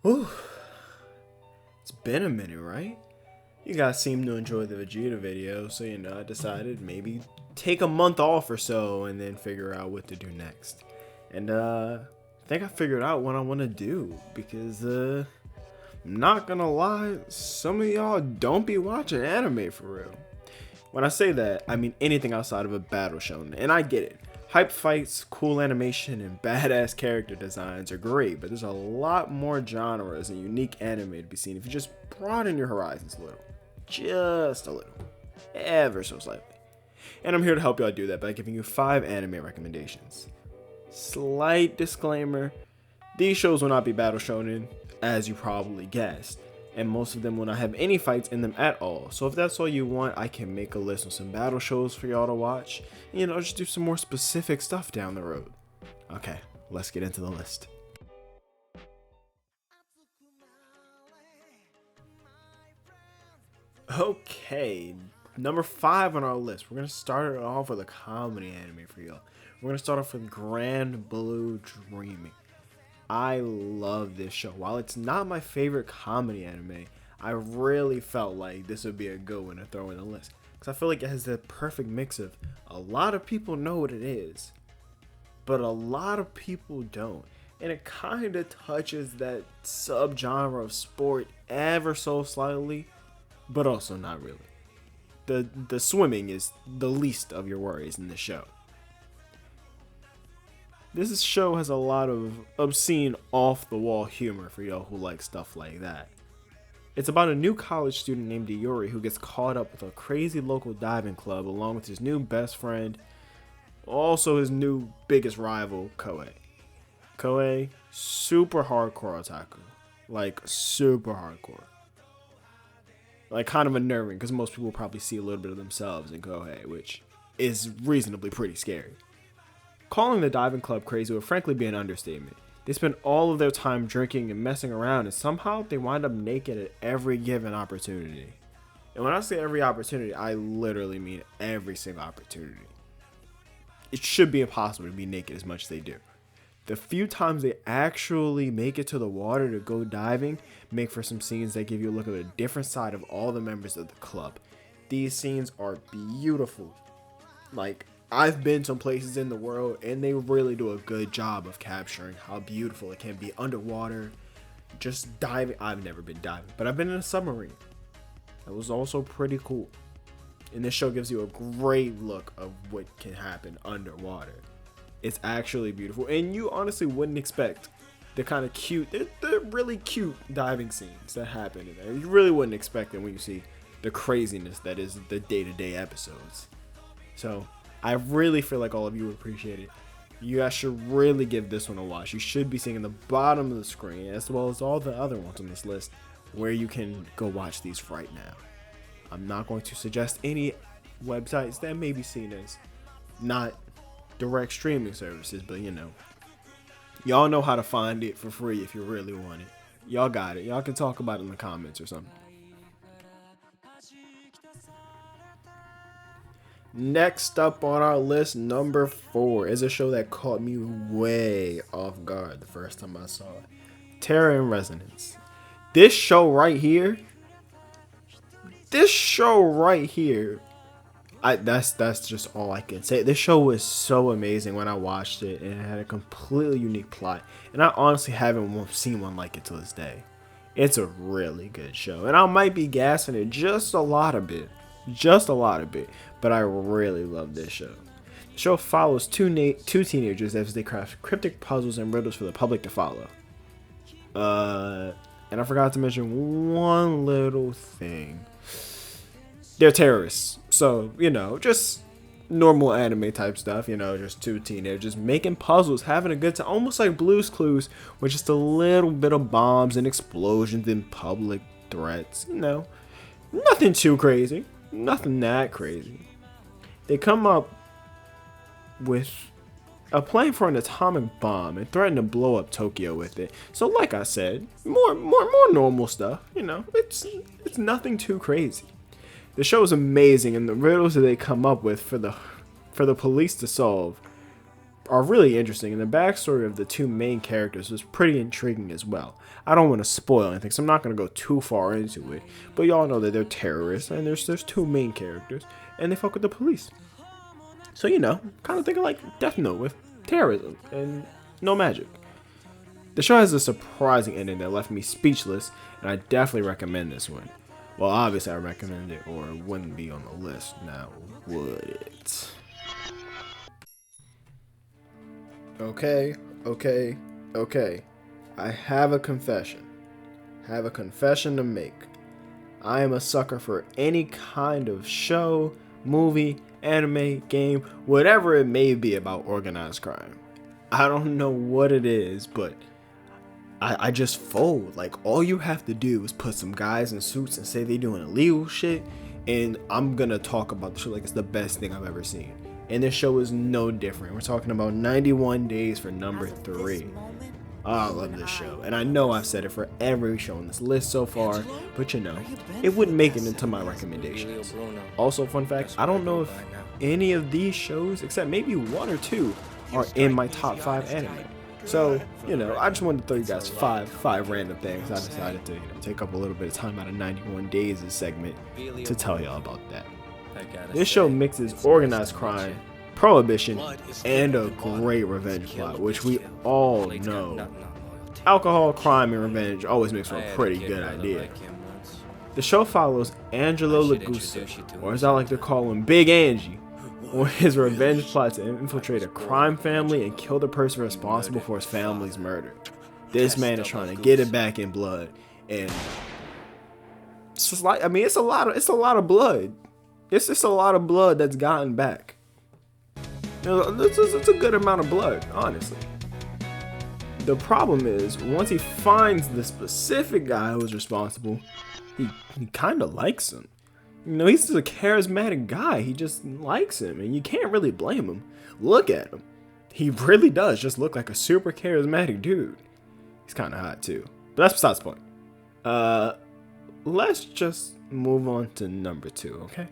Whew. It's been a minute, right? You guys seem to enjoy the Vegeta video, so I decided maybe take a month off or so and then figure out what to do next. And I think I figured out what I want to do because I'm not gonna lie, some of y'all don't be watching anime for real. When I say that, I mean anything outside of a battle shonen, and I get it. Hype fights, cool animation, and badass character designs are great, but there's a lot more genres and unique anime to be seen if you just broaden your horizons a little. Just a little. Ever so slightly. And I'm here to help y'all do that by giving you 5 anime recommendations. Slight disclaimer, these shows will not be battle shonen, as you probably guessed, and most of them will not have any fights in them at all. So if that's all you want, I can make a list of some battle shows for y'all to watch. Just do some more specific stuff down the road. Okay, let's get into the list. Okay, number 5 on our list. We're gonna start it off with a comedy anime for y'all. We're gonna start off with Grand Blue Dreaming. I love this show. While it's not my favorite comedy anime, I really felt like this would be a good one to throw in the list. Because I feel like it has the perfect mix of a lot of people know what it is, but a lot of people don't. And it kind of touches that subgenre of sport ever so slightly, but also not really. The swimming is the least of your worries in the show. This show has a lot of obscene, off-the-wall humor for y'all who like stuff like that. It's about a new college student named Iori who gets caught up with a crazy local diving club along with his new best friend, also his new biggest rival, Koei. Koei, super hardcore otaku. Like, super hardcore. Like, kind of unnerving because most people probably see a little bit of themselves in Koei, which is reasonably pretty scary. Calling the diving club crazy would frankly be an understatement. They spend all of their time drinking and messing around, and somehow they wind up naked at every given opportunity. And when I say every opportunity, I literally mean every single opportunity. It should be impossible to be naked as much as they do. The few times they actually make it to the water to go diving make for some scenes that give you a look at a different side of all the members of the club. These scenes are beautiful. Like, I've been some places in the world and they really do a good job of capturing how beautiful it can be underwater. Just diving. I've never been diving, but I've been in a submarine. That was also pretty cool. And this show gives you a great look of what can happen underwater. It's actually beautiful, and you honestly wouldn't expect the kind of cute, they're really cute diving scenes that happen in there. You really wouldn't expect them when you see the craziness that is the day-to-day episodes. So I really feel like all of you would appreciate it. You guys should really give this one a watch. You should be seeing the bottom of the screen, as well as all the other ones on this list, where you can go watch these right now. I'm not going to suggest any websites that may be seen as not direct streaming services, but y'all know how to find it for free if you really want it. Y'all got it. Y'all can talk about it in the comments or something. Next up on our list, number 4, is a show that caught me way off guard the first time I saw it. Terror in Resonance. This show right here, that's just all I can say. This show was so amazing when I watched it, and it had a completely unique plot. And I honestly haven't seen one like it to this day. It's a really good show, and I might be gassing it just a lot of bit, but I really love this show. The show follows two teenagers as they craft cryptic puzzles and riddles for the public to follow. And I forgot to mention one little thing. They're terrorists, so just normal anime type stuff. Just 2 teenagers making puzzles, having a good time, almost like Blue's Clues, with just a little bit of bombs and explosions and public threats. Nothing too crazy, nothing that crazy. They come up with a plan for an atomic bomb and threaten to blow up Tokyo with it. So, like I said, more normal stuff. It's nothing too crazy. The show is amazing, and the riddles that they come up with for the police to solve are really interesting, and the backstory of the two main characters was pretty intriguing as well. I don't want to spoil anything, so I'm not going to go too far into it, but y'all know that they're terrorists, and there's two main characters, and they fuck with the police. So, you know, kind of think of like Death Note with terrorism and no magic. The show has a surprising ending that left me speechless, and I definitely recommend this one. Well, obviously I recommend it, or it wouldn't be on the list now, would it? Okay. I have a confession. To make. I am a sucker for any kind of show, movie, anime, game, whatever it may be about organized crime. I don't know what it is, but I just fold. Like, all you have to do is put some guys in suits and say they doing illegal shit, and I'm gonna talk about the show like it's the best thing I've ever seen. And this show is no different. We're talking about 91 Days for number 3. I love this show, and I know I've said it for every show on this list so far, but you know, it wouldn't make it into my recommendations. Also, fun fact, I don't know if any of these shows, except maybe 1 or 2, are in my top 5 anime. So, you know, I just wanted to throw you guys five random things. I decided to, take up a little bit of time out of 91 Days' segment to tell y'all about that. This show mixes organized crime, prohibition, and a great revenge plot, which we all know. Alcohol, crime, and revenge always makes for a pretty good idea. The show follows Angelo Lagusa, or as I like to call him, Big Angie, on his revenge plot to infiltrate a crime family and kill the person responsible for his family's murder. This man is trying to get it back in blood, and it's just like, it's a lot of blood. It's just a lot of blood that's gotten back. It's a good amount of blood, honestly. The problem is, once he finds the specific guy who was responsible, he kind of likes him. He's just a charismatic guy. He just likes him, and you can't really blame him. Look at him. He really does just look like a super charismatic dude. He's kind of hot, too. But that's besides the point. Let's just move on to number 2, okay?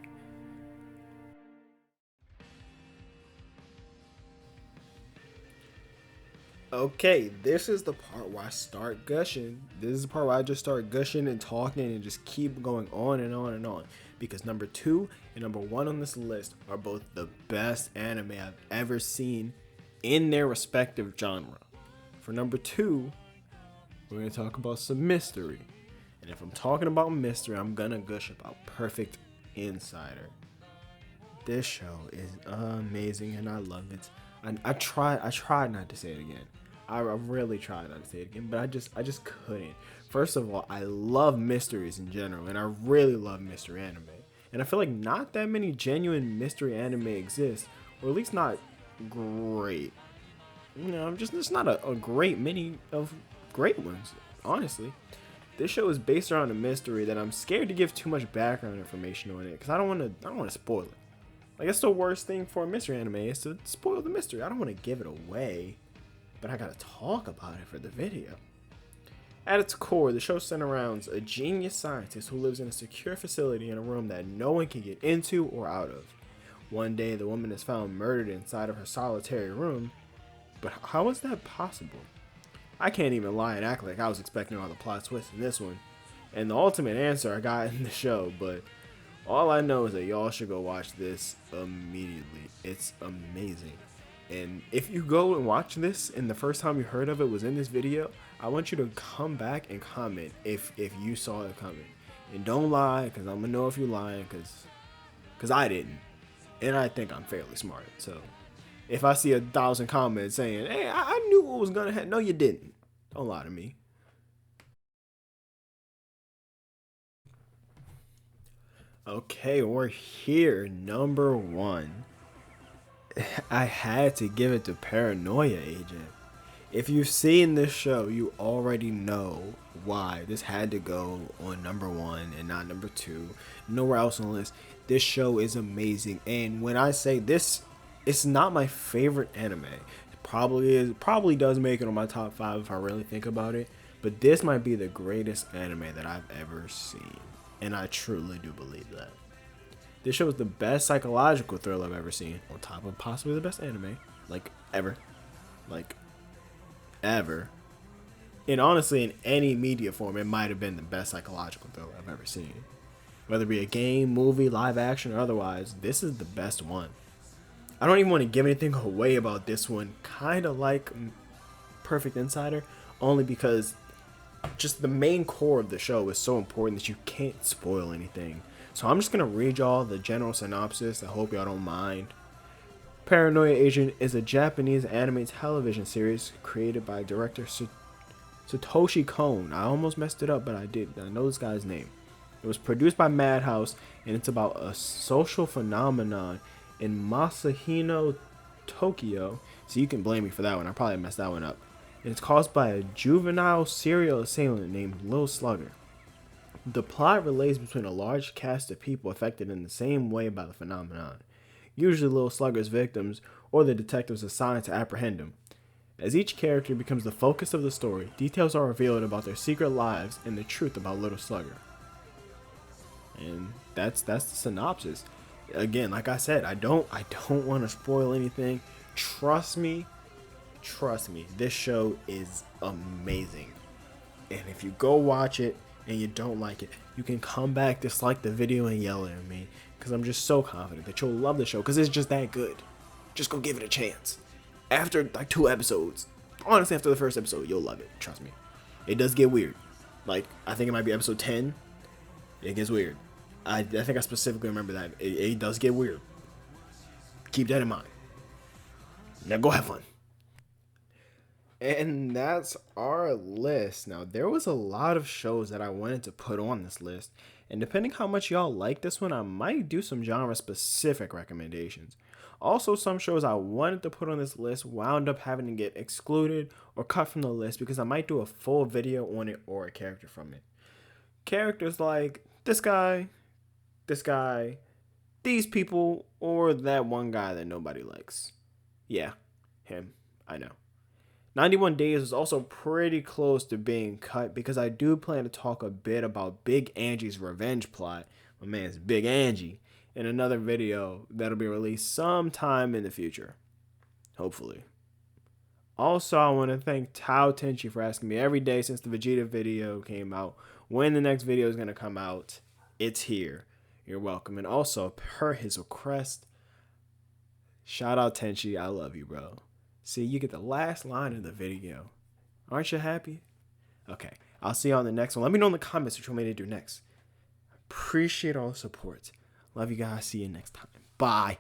Okay, this is the part where I start gushing. This is the part where I just start gushing and talking and just keep going on and on and on. Because number 2 and number 1 on this list are both the best anime I've ever seen in their respective genre. For number 2, we're going to talk about some mystery. And if I'm talking about mystery, I'm going to gush about Perfect Insider. This show is amazing and I love it. I tried not to say it again. I really tried not to say it again, but I just couldn't. First of all, I love mysteries in general, and I really love mystery anime. And I feel like not that many genuine mystery anime exist, or at least not great. There's not a great many of great ones, honestly. This show is based around a mystery that I'm scared to give too much background information on it, because I don't want to spoil it. Like, that's the worst thing for a mystery anime, is to spoil the mystery. I don't want to give it away, but I gotta talk about it for the video. At its core, the show surrounds a genius scientist who lives in a secure facility in a room that no one can get into or out of. One day, the woman is found murdered inside of her solitary room, but how is that possible? I can't even lie and act like I was expecting all the plot twists in this one, and the ultimate answer I got in the show, but all I know is that y'all should go watch this immediately. It's amazing. And if you go and watch this and the first time you heard of it was in this video, I want you to come back and comment if you saw it coming. And don't lie, because I'm going to know if you're lying, because I didn't. And I think I'm fairly smart. So if I see 1,000 comments saying, hey, I knew what was going to happen. No, you didn't. Don't lie to me. Okay, we're here. Number 1. I had to give it to Paranoia Agent. If you've seen this show, you already know why this had to go on number 1 and not number 2. Nowhere else on the list. This show is amazing, and when I say this, it's not my favorite anime. It probably does make it on my top 5 if I really think about it, but this might be the greatest anime that I've ever seen, and I truly do believe that. This show is the best psychological thriller I've ever seen, on top of possibly the best anime. like ever, like ever. And honestly, in any media form, it might have been the best psychological thriller I've ever seen. Whether it be a game, movie, live action, or otherwise, this is the best one. I don't even want to give anything away about this one, kind of like Perfect Insider, only because just the main core of the show is so important that you can't spoil anything. So I'm just going to read y'all the general synopsis. I hope y'all don't mind. Paranoia Agent is a Japanese anime television series created by director Satoshi Kon. I almost messed it up, but I did. I know this guy's name. It was produced by Madhouse, and it's about a social phenomenon in Masahino, Tokyo. So you can blame me for that one. I probably messed that one up. And it's caused by a juvenile serial assailant named Lil Slugger. The plot relates between a large cast of people affected in the same way by the phenomenon, usually Lil Slugger's victims or the detectives assigned to apprehend him. As each character becomes the focus of the story, details are revealed about their secret lives and the truth about Little Slugger. And that's the synopsis. Again, like I said, I don't want to spoil anything. Trust me, this show is amazing. And if you go watch it and you don't like it, you can come back, dislike the video, and yell at me, because I'm just so confident that you'll love the show, because it's just that good. Just go give it a chance. After like 2 episodes, honestly, after the first episode, you'll love it. Trust me. It does get weird. Like, I think it might be episode 10. It gets weird. I think I specifically remember that. It does get weird. Keep that in mind. Now go have fun. And that's our list. Now, there was a lot of shows that I wanted to put on this list. And depending how much y'all like this one, I might do some genre-specific recommendations. Also, some shows I wanted to put on this list wound up having to get excluded or cut from the list because I might do a full video on it or a character from it. Characters like this guy, these people, or that one guy that nobody likes. Yeah, him. I know. 91 Days is also pretty close to being cut because I do plan to talk a bit about Big Angie's revenge plot, my man's Big Angie, in another video that'll be released sometime in the future. Hopefully. Also, I want to thank Tao Tenchi for asking me every day since the Vegeta video came out when the next video is going to come out. It's here. You're welcome. And also, per his request, shout out Tenchi. I love you, bro. See, you get the last line of the video. Aren't you happy? Okay, I'll see you on the next one. Let me know in the comments what you want me to do next. Appreciate all the support. Love you guys. See you next time. Bye.